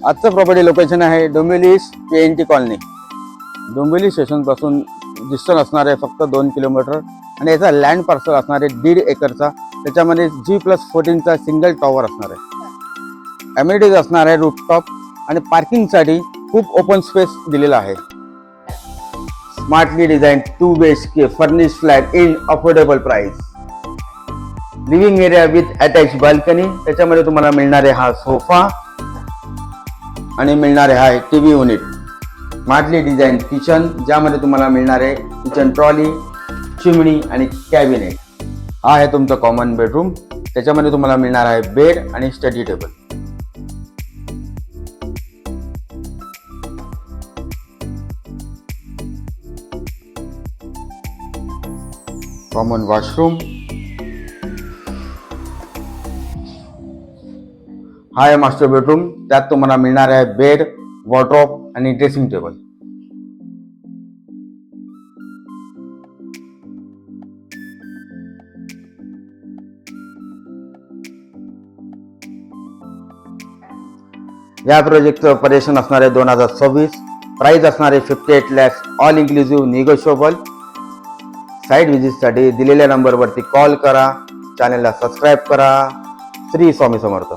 आजचं property location आहे Dombivli PNT colony. Dombivli स्टेशनपासून डिस्टन्स असणार आहे फक्त 2 किलोमीटर आणि याचा लँड पार्सल असणार आहे 1.5 एकरचा. त्याच्यामध्ये G+14चा सिंगल टॉवर असणार आहे. ॲम्युनिटीज असणार आहे रूफटॉप आणि पार्किंगसाठी खूप ओपन स्पेस दिलेला आहे. Smartly design 2 BHK furnish flat in affordable price. Living area with attach balcony. त्याच्यामध्ये तुम्हाला मिळणारे हा सोफा आणि मिळणारे हा TV unit. Smartly design kitchen ज्यामध्ये तुम्हाला मिळणार आहे किचन ट्रॉली, चिमणी आणि कॅबिनेट. हा आहे तुमचा कॉमन बेडरूम. त्याच्यामध्ये तुम्हाला मिळणार आहे बेड आणि स्टडी टेबल. Common washroom. हा आहे मास्टर बेडरूम. त्यात तुम्हाला मिळणार आहे बेड, वॉर्डरोब आणि ड्रेसिंग टेबल. या प्रोजेक्टचं ऑपरेशन असणार आहे 2026. प्राइस असणार आहे 58 lakhs all inclusive negotiable. Site व्हिजिटसाठी दिलेल्या नंबरवरती कॉल करा. चॅनलला सबस्क्राईब करा. श्री स्वामी समर्थ.